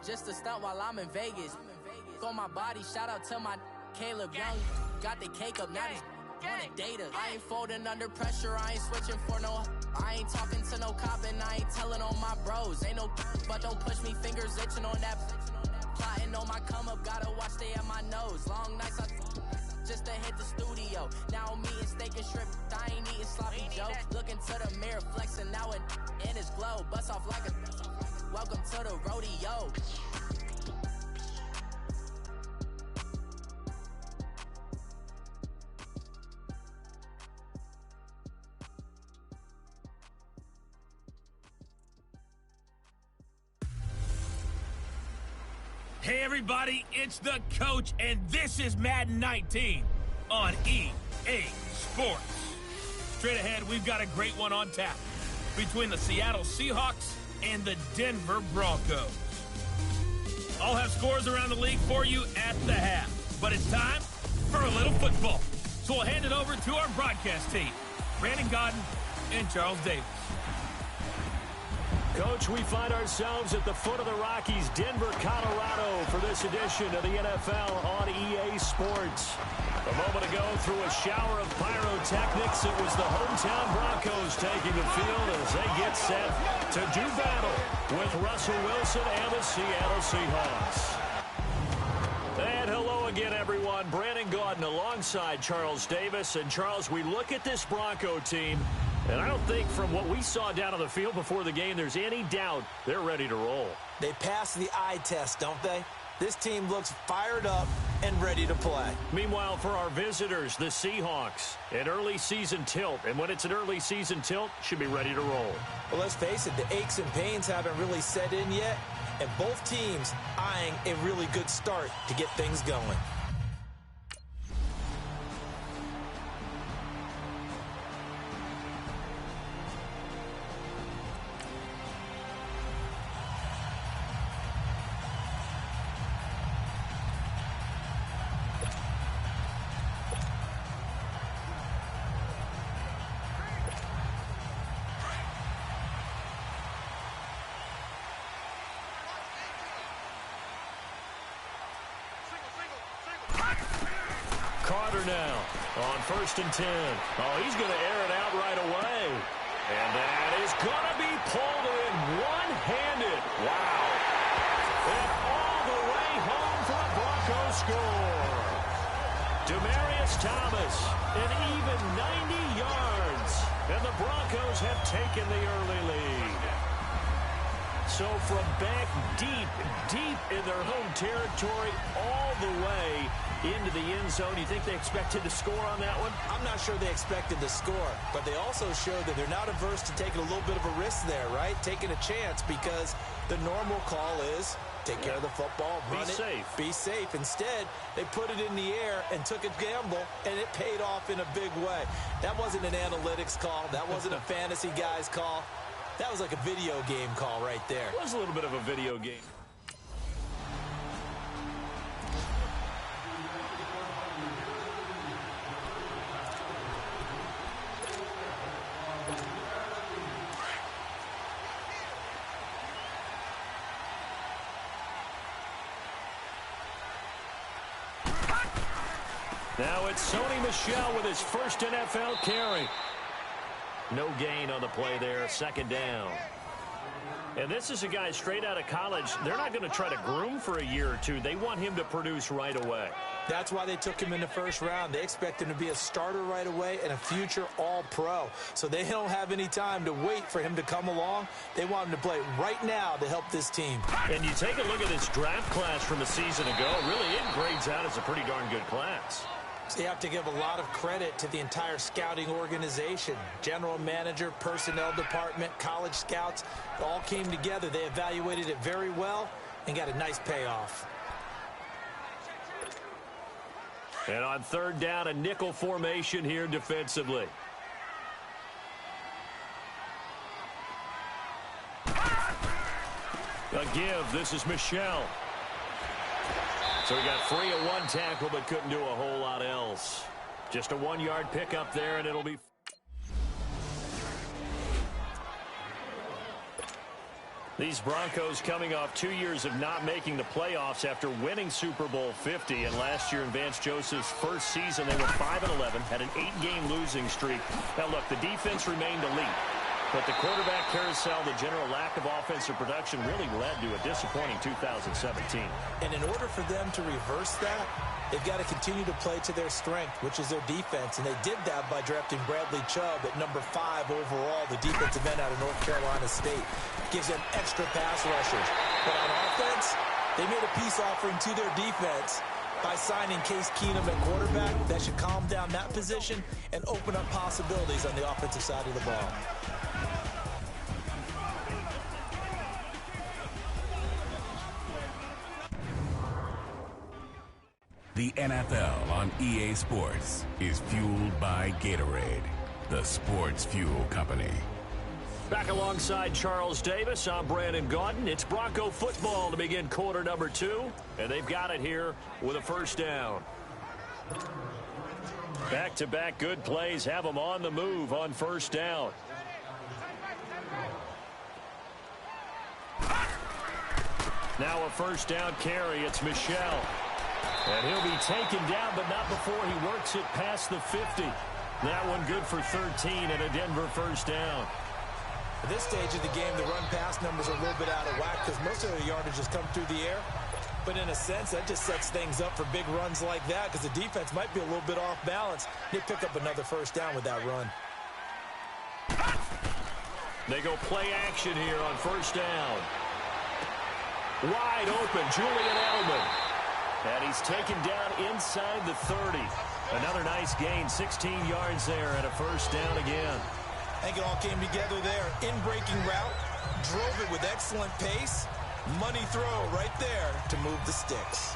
just a stunt while I'm in Vegas. On my body, shout out to my Caleb Young. Got the cake up, now these wanna data. I ain't folding under pressure, I ain't switching for no. I ain't talking to no cop and I ain't telling on my bros. Ain't no but don't push me, fingers itching on that. Plotting on my come up, gotta watch stay at my nose. Long nights I just to hit the studio. Now I'm eating steak and shrimp, I ain't eating sloppy Joe. Looking to the mirror, flexing now and in his glow. Bust off like a welcome to the rodeo. Hey everybody, it's the coach, and this is Madden 19 on EA Sports. Straight ahead, we've got a great one on tap between the Seattle Seahawks and the Denver Broncos. I'll have scores around the league for you at the half, but it's time for a little football. So we'll hand it over to our broadcast team, Brandon Godden and Charles Davis. Coach, we find ourselves at the foot of the Rockies, Denver, Colorado, for this edition of the NFL on EA Sports. A moment ago, through a shower of pyrotechnics, it was the hometown Broncos taking the field as they get set to do battle with Russell Wilson and the Seattle Seahawks. And hello again, everyone. Brandon Gaudin alongside Charles Davis. And, Charles, we look at this Bronco team, and I don't think from what we saw down on the field before the game there's any doubt they're ready to roll. They pass the eye test, don't they? This team looks fired up and ready to play. Meanwhile, for our visitors, the Seahawks, an early season tilt. And when it's an early season tilt, should be ready to roll. Well, let's face it, the aches and pains haven't really set in yet. And both teams eyeing a really good start to get things going. Carter now on 1st and 10. Oh, he's going to air it out right away. And that is going to be pulled in one-handed. Wow. And all the way home for a Broncos score. Demaryius Thomas, an even 90 yards. And the Broncos have taken the early lead. So from back deep in their home territory, all the way into the end zone. You think they expected to score on that one? I'm not sure they expected to score, but they also showed that they're not averse to taking a little bit of a risk there, right? Taking a chance, because the normal call is take care of the football, run it, be safe. Instead, they put it in the air and took a gamble, and it paid off in a big way. That wasn't an analytics call. That wasn't a fantasy guy's call. That was like a video game call right there. It was a little bit of a video game. Now it's Sony Michel with his first NFL carry. No gain on the play there, 2nd down. And this is a guy straight out of college. They're not going to try to groom for a year or two. They want him to produce right away. That's why they took him in the 1st round. They expect him to be a starter right away and a future all-pro. So they don't have any time to wait for him to come along. They want him to play right now to help this team. And you take a look at this draft class from a season ago. Really, it grades out as a pretty darn good class. So you have to give a lot of credit to the entire scouting organization. General manager, personnel department, college scouts, it all came together. They evaluated it very well and got a nice payoff. And on 3rd down, a nickel formation here defensively. A give. This is Michel. So he got free of one tackle, but couldn't do a whole lot else. Just a 1-yard pickup there, and it'll be... These Broncos coming off 2 years of not making the playoffs after winning Super Bowl 50. And last year in Vance Joseph's first season, they were 5-11, had an 8-game losing streak. Now, look, the defense remained elite. But the quarterback carousel, the general lack of offensive production really led to a disappointing 2017. And in order for them to reverse that, they've got to continue to play to their strength, which is their defense. And they did that by drafting Bradley Chubb at number 5 overall, the defensive end out of North Carolina State. Gives them extra pass rushers. But on offense, they made a peace offering to their defense by signing Case Keenum at quarterback. That should calm down that position and open up possibilities on the offensive side of the ball. The NFL on EA Sports is fueled by Gatorade, the sports fuel company. Back alongside Charles Davis, I'm Brandon Gaudin. It's Bronco football to begin quarter number 2, and they've got it here with a first down. Back-to-back good plays have them on the move on first down. Now a first down carry. It's Michel. And he'll be taken down, but not before he works it past the 50. That one good for 13 and a Denver first down. At this stage of the game, the run-pass numbers are a little bit out of whack because most of the yardage has come through the air. But in a sense, that just sets things up for big runs like that because the defense might be a little bit off balance. They pick up another first down with that run. They go play action here on first down. Wide open, Julian Edelman. And he's taken down inside the 30. Another nice gain, 16 yards there and a first down again. I think it all came together there. In-breaking route, drove it with excellent pace. Money throw right there to move the sticks.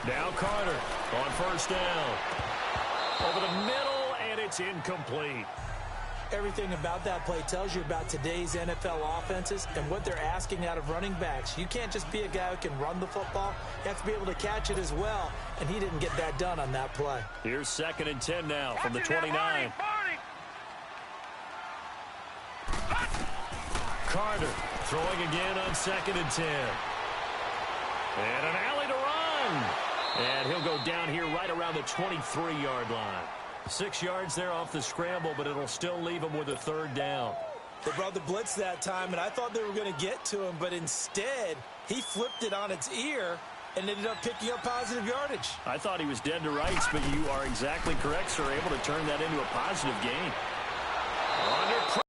Now Carter on first down. Over the middle, and it's incomplete. Everything about that play tells you about today's NFL offenses and what they're asking out of running backs. You can't just be a guy who can run the football. You have to be able to catch it as well, and he didn't get that done on that play. Here's 2nd and 10 now from the 29. Carter throwing again on 2nd and 10. And an alley to run. And he'll go down here right around the 23-yard line. 6 yards there off the scramble, but it'll still leave him with a third down. They brought the blitz that time, and I thought they were going to get to him, but instead he flipped it on its ear and ended up picking up positive yardage. I thought he was dead to rights, but you are exactly correct, sir. Able to turn that into a positive gain. Under pressure.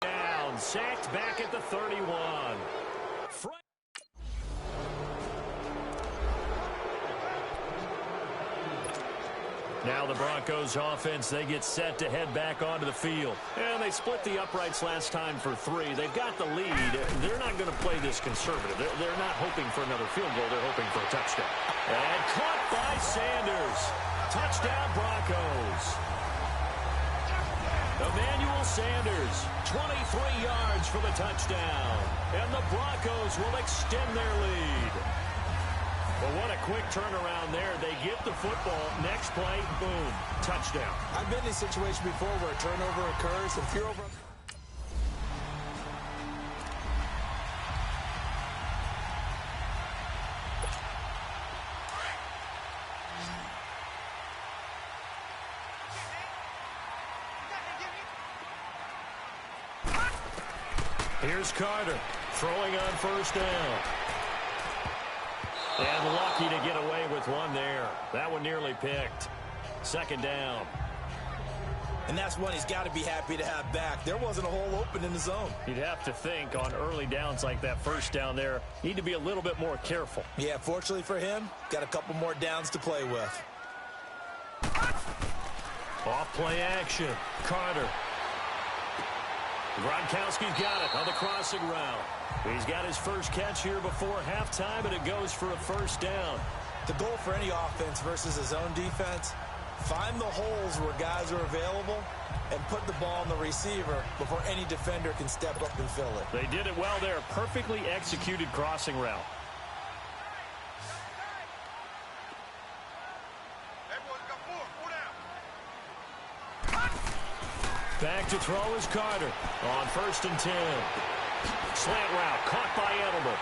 Down, sacked back at the 31. Now the Broncos offense, they get set to head back onto the field. And they split the uprights last time for 3. They've got the lead. They're not going to play this conservative. They're not hoping for another field goal. They're hoping for a touchdown. And caught by Sanders. Touchdown Broncos. Emmanuel Sanders, 23 yards for the touchdown. And the Broncos will extend their lead. Well, what a quick turnaround there. They get the football. Next play, boom, touchdown. I've been in a situation before where a turnover occurs. If you're over... Here's Carter throwing on first down. And lucky to get away with one there. That one nearly picked. 2nd down. And that's one he's got to be happy to have back. There wasn't a hole open in the zone. You'd have to think on early downs like that first down there, need to be a little bit more careful. Yeah, fortunately for him, got a couple more downs to play with. Off play action. Carter. Gronkowski's got it on the crossing route. He's got his first catch here before halftime, and it goes for a first down. The goal for any offense versus his own defense Find the holes where guys are available and put the ball on the receiver before any defender can step up and fill it. They did it well there. Perfectly executed crossing route. Back to throw is Carter on 1st and 10. Slant route caught by Edelman.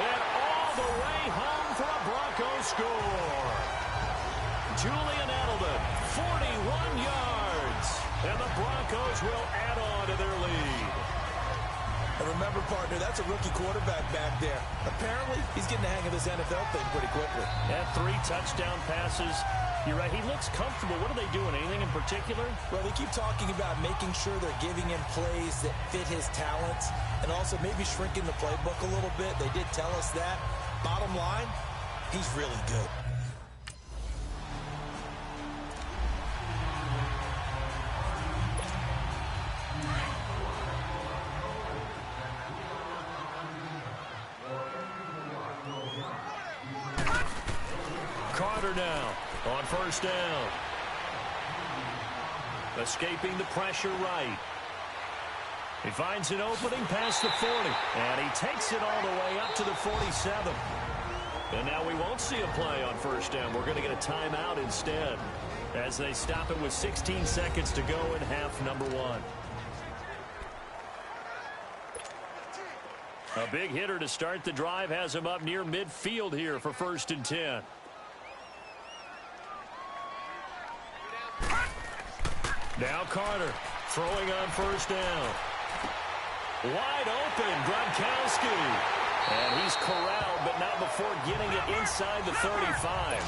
And all the way home for a Bronco score. Julian Edelman, 41 yards. And the Broncos will add on to their lead. And remember, partner, that's a rookie quarterback back there. Apparently, he's getting the hang of this NFL thing pretty quickly. Had 3 touchdown passes. You're right, he looks comfortable. What are they doing? Anything in particular? Well, they keep talking about making sure they're giving him plays that fit his talents and also maybe shrinking the playbook a little bit. They did tell us that. Bottom line, he's really good. Carter now on 1st down. Escaping the pressure right. He finds an opening past the 40. And he takes it all the way up to the 47. And now we won't see a play on 1st down. We're going to get a timeout instead as they stop it with 16 seconds to go in half number 1. A big hitter to start the drive has him up near midfield here for 1st and 10. Now Carter throwing on 1st down. Wide open, Gronkowski. And he's corralled, but not before getting it inside the 35.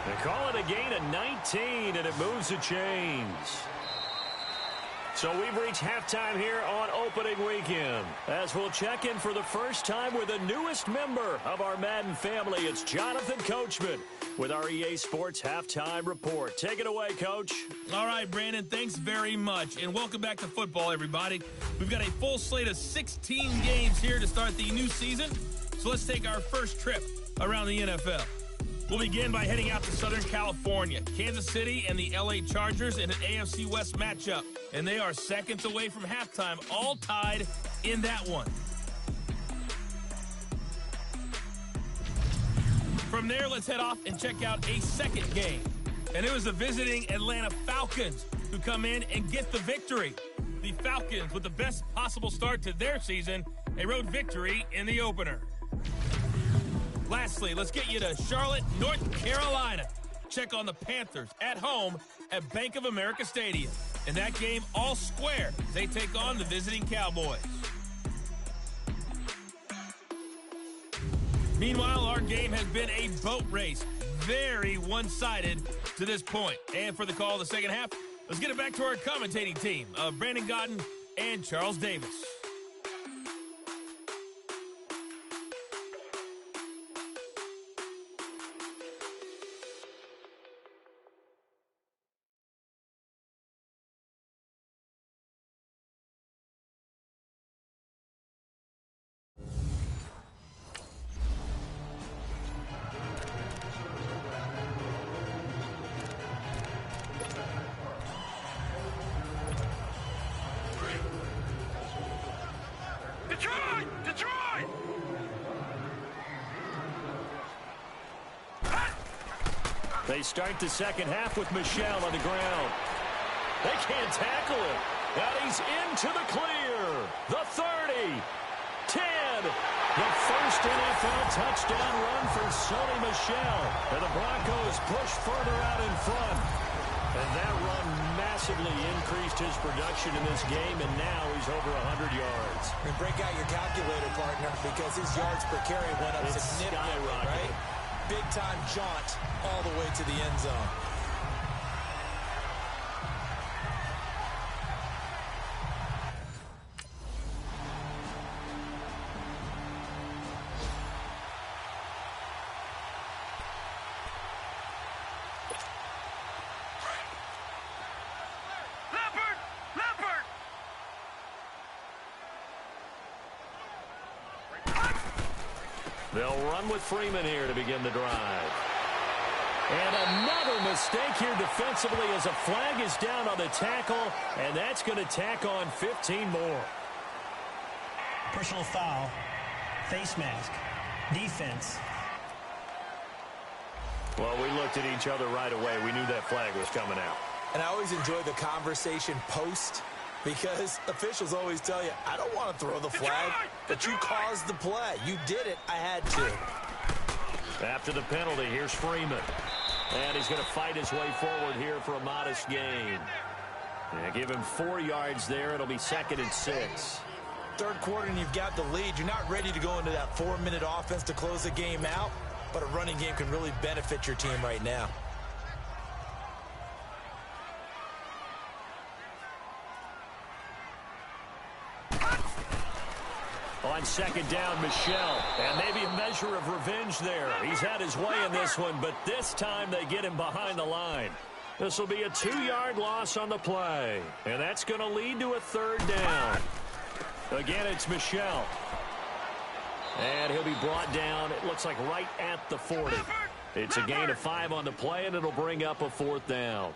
They call it a gain of 19, and it moves the chains. So we've reached halftime here on opening weekend. As we'll check in for the first time with the newest member of our Madden family, it's Jonathan Coachman with our EA Sports Halftime Report. Take it away, Coach. All right, Brandon, thanks very much. And welcome back to football, everybody. We've got a full slate of 16 games here to start the new season. So let's take our first trip around the NFL. We'll begin by heading out to Southern California. Kansas City and the LA Chargers in an AFC West matchup. And they are seconds away from halftime, all tied in that one. From there, let's head off and check out a second game. And it was the visiting Atlanta Falcons who come in and get the victory. The Falcons, with the best possible start to their season, a road victory in the opener. Lastly, let's get you to Charlotte, North Carolina. Check on the Panthers at home at Bank of America Stadium. In that game, all square, they take on the visiting Cowboys. Meanwhile, our game has been a boat race. Very one-sided to this point. And for the call of the second half, let's get it back to our commentating team of Brandon Godden and Charles Davis. They start the second half with Michel on the ground. They can't tackle him. And he's into the clear. The 30. 10. The first NFL touchdown run for Sony Michel. And the Broncos push further out in front. And that run massively increased his production in this game, and now he's over 100 yards. And break out your calculator, partner, because his yards per carry went up significantly, right? Big-time jaunt all the way to the end zone. They'll run with Freeman here to begin the drive. And another mistake here defensively as a flag is down on the tackle, and that's going to tack on 15 more. Personal foul, face mask, defense. Well, we looked at each other right away. We knew that flag was coming out. And I always enjoy the conversation post, because officials always tell you, I don't want to throw the flag, but you caused the play. You did it. I had to. After the penalty, here's Freeman. And he's going to fight his way forward here for a modest gain. Yeah, give him 4 yards there. It'll be 2nd and 6. Third quarter and you've got the lead. You're not ready to go into that 4-minute offense to close the game out, but a running game can really benefit your team right now. On 2nd down, Michel. And maybe a measure of revenge there. He's had his way in this one, but this time they get him behind the line. This will be a 2-yard loss on the play. And that's going to lead to a 3rd down. Again, it's Michel. And he'll be brought down, it looks like right at the 40. It's a gain of 5 on the play, and it'll bring up a 4th down.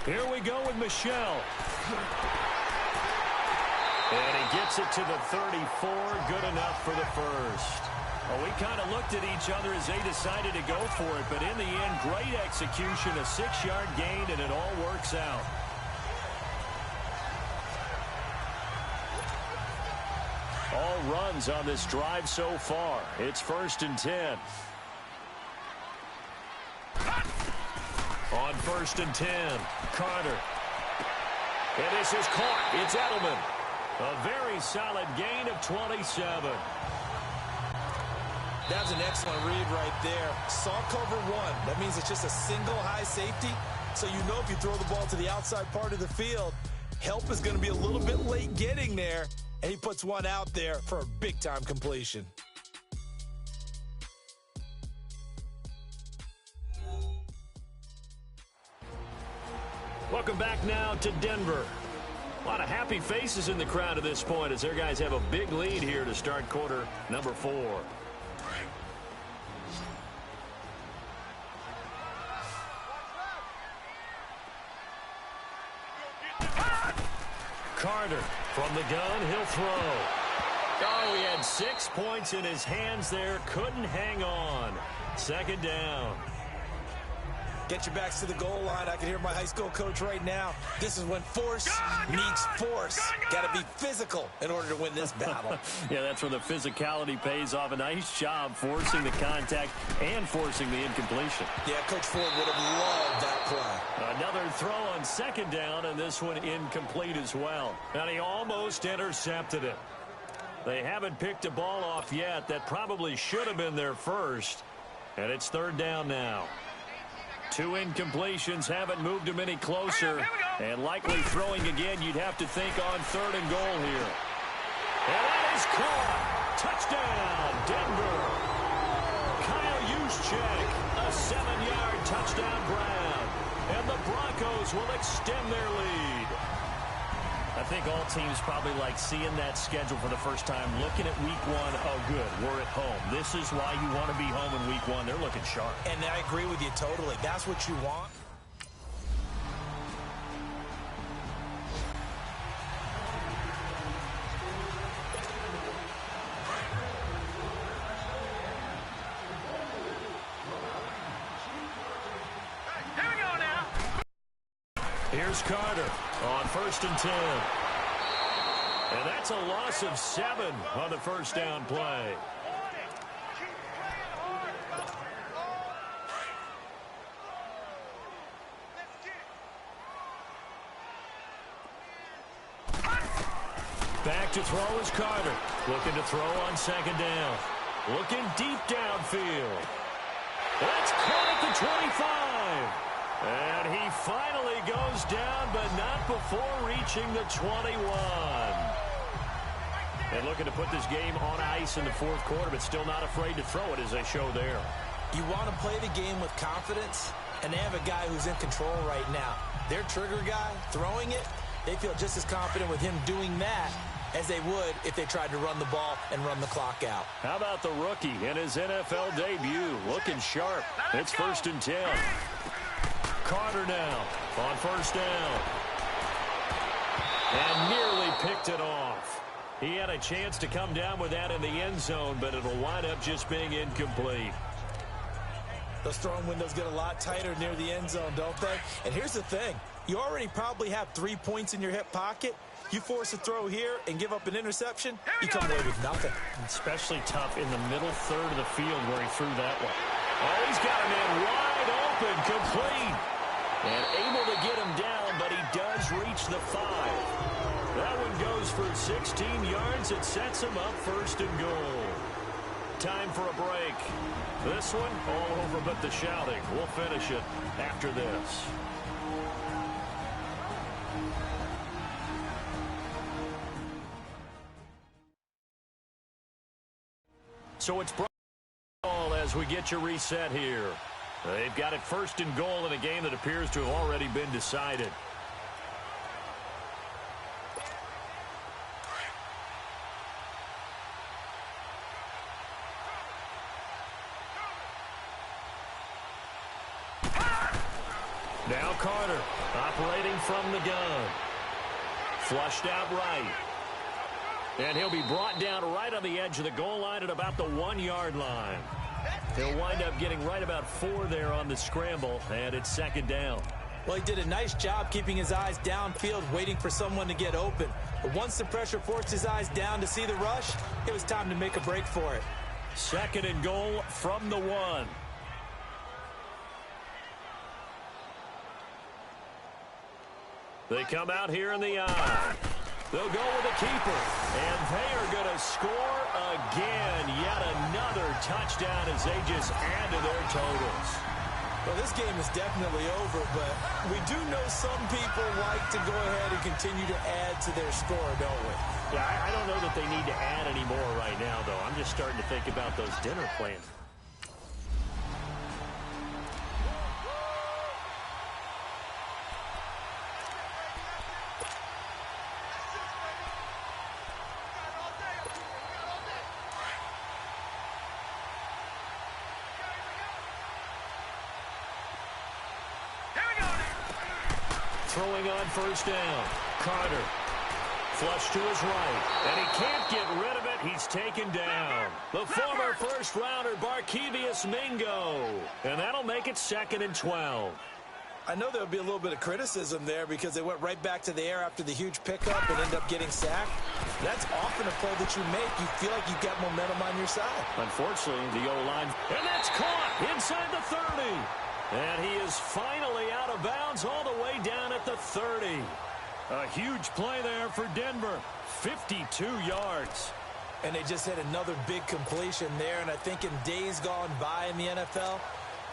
Here we go with Michel. And he gets it to the 34. Good enough for the first. Well, we kind of looked at each other as they decided to go for it. But in the end, great execution, a 6-yard gain, and it all works out. All runs on this drive so far. It's 1st and 10. On 1st and 10, Carter. And this is caught. It's Edelman. A very solid gain of 27. That's an excellent read right there. Saw cover 1. That means it's just a single high safety. So you know if you throw the ball to the outside part of the field, help is going to be a little bit late getting there. And he puts one out there for a big-time completion. Welcome back now to Denver. A lot of happy faces in the crowd at this point as their guys have a big lead here to start quarter number 4. Carter from the gun, he'll throw. Oh, he had 6 points in his hands there, couldn't hang on. 2nd down. Get your backs to the goal line. I can hear my high school coach right now. This is when force meets force. Got to be physical in order to win this battle. Yeah, that's where the physicality pays off. A nice job forcing the contact and forcing the incompletion. Yeah, Coach Ford would have loved that play. Another throw on 2nd down, and this one incomplete as well. And he almost intercepted it. They haven't picked a ball off yet. That probably should have been their first. And it's 3rd down now. 2 incompletions haven't moved him any closer. And likely throwing again, you'd have to think on 3rd and goal here. And that is caught. Touchdown, Denver. Kyle Juszczyk, a 7-yard touchdown grab. And the Broncos will extend their lead. I think all teams probably like seeing that schedule for the first time, looking at week 1. Oh, good, we're at home. This is why you want to be home in week 1. They're looking sharp. And I agree with you totally. That's what you want. Here we go now. Here's Carter on 1st and 10. And that's a loss of 7 on the 1st down play. Back to throw is Carter. Looking to throw on 2nd down. Looking deep downfield. That's caught at the 25. And he finally goes down, but not before reaching the 21. And looking to put this game on ice in the 4th quarter, but still not afraid to throw it as they show there. You want to play the game with confidence, and they have a guy who's in control right now. Their trigger guy, throwing it, they feel just as confident with him doing that as they would if they tried to run the ball and run the clock out. How about the rookie in his NFL debut? Looking sharp. It's 1st and 10. Carter now on 1st down. And nearly picked it off. He had a chance to come down with that in the end zone, but it'll wind up just being incomplete. Those throwing windows get a lot tighter near the end zone, don't they? And here's the thing. You already probably have 3 points in your hip pocket. You force a throw here and give up an interception, you come away with nothing. Especially tough in the middle third of the field where he threw that one. Oh, he's got a man wide open, complete. And able to get him down, but he does reach the 5. That one goes for 16 yards. It sets him up 1st and goal. Time for a break. This one all over but the shouting. We'll finish it after this. So it's ball as we get you reset here. They've got it 1st and goal in a game that appears to have already been decided. Now Carter operating from the gun. Flushed out right. And he'll be brought down right on the edge of the goal line at about the 1-yard line. He'll wind up getting right about 4 there on the scramble, and it's 2nd down. Well, he did a nice job keeping his eyes downfield, waiting for someone to get open. But once the pressure forced his eyes down to see the rush, it was time to make a break for it. 2nd and goal from the 1. They come out here in the eye. They'll go with a keeper. And they are going to score again. Yet another touchdown as they just add to their totals. Well, this game is definitely over, but we do know some people like to go ahead and continue to add to their score, don't we? Yeah, I don't know that they need to add any more right now, though. I'm just starting to think about those dinner plans. Throwing on 1st down. Carter. Flush to his right. And he can't get rid of it. He's taken down. The former first-rounder, Barkevious Mingo. And that'll make it 2nd and 12. I know there'll be a little bit of criticism there because they went right back to the air after the huge pickup and end up getting sacked. That's often a play that you make. You feel like you've got momentum on your side. Unfortunately, the O-line. And that's caught inside the 30. And he is finally out of bounds all the way down at the 30. A huge play there for Denver. 52 yards. And they just had another big completion there. And I think in days gone by in the NFL,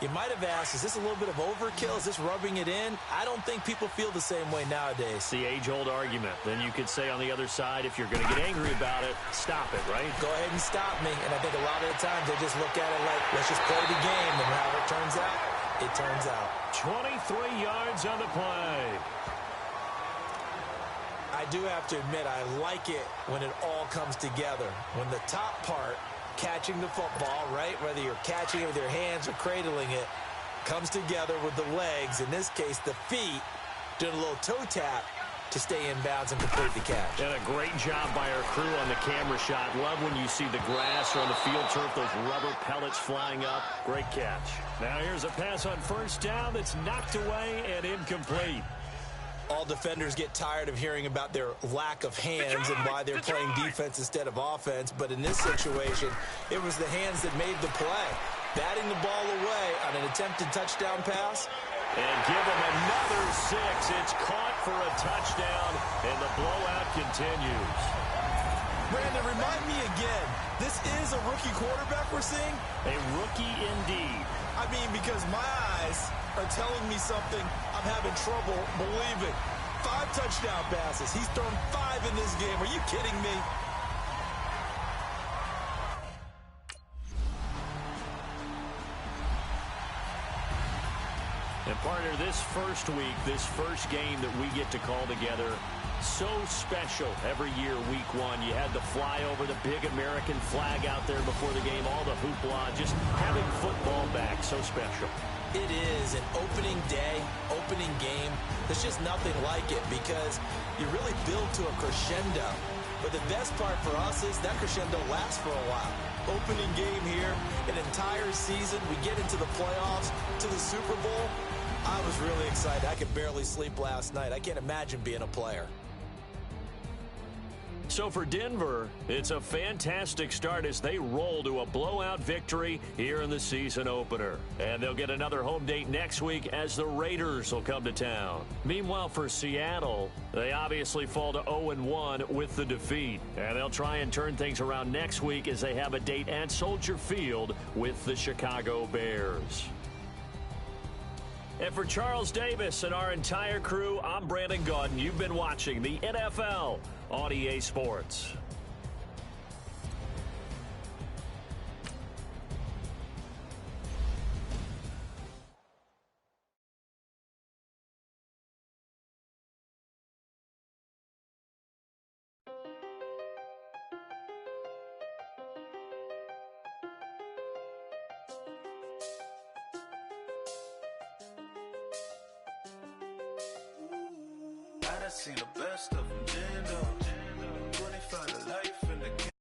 you might have asked, is this a little bit of overkill? Is this rubbing it in? I don't think people feel the same way nowadays. It's the age-old argument. Then you could say on the other side, if you're going to get angry about it, stop it, right? Go ahead and stop me. And I think a lot of the times they just look at it like, let's just play the game. And how it turns out, it turns out. 23 yards on the play. I do have to admit, I like it when it all comes together. When the top part, catching the football, right, whether you're catching it with your hands or cradling it, comes together with the legs, in this case the feet, doing a little toe tap to stay in bounds and complete the catch. And a great job by our crew on the camera shot. Love when you see the grass or on the field turf, those rubber pellets flying up. Great catch. Now here's a pass on 1st down that's knocked away and incomplete. All defenders get tired of hearing about their lack of hands and why they're playing defense instead of offense. But in this situation, it was the hands that made the play. Batting the ball away on an attempted touchdown pass. And give him another 6. It's caught for a touchdown, and the blowout continues. Brandon, remind me again, this is a rookie quarterback we're seeing? A rookie indeed. I mean, because my eyes are telling me something I'm having trouble believing. 5 touchdown passes. He's thrown 5 in this game. Are you kidding me? And partner, this first week, this first game that we get to call together, so special every year, week one. You had the flyover, the big American flag out there before the game, all the hoopla, just having football back, so special. It is an opening day, opening game. There's just nothing like it because you really build to a crescendo. But the best part for us is that crescendo lasts for a while. Opening game here, an entire season. We get into the playoffs, to the Super Bowl. I was really excited. I could barely sleep last night. I can't imagine being a player. So for Denver, it's a fantastic start as they roll to a blowout victory here in the season opener. And they'll get another home date next week as the Raiders will come to town. Meanwhile, for Seattle, they obviously fall to 0-1 with the defeat. And they'll try and turn things around next week as they have a date at Soldier Field with the Chicago Bears. And for Charles Davis and our entire crew, I'm Brandon Gaudin. You've been watching the NFL on EA Sports. I done seen the best of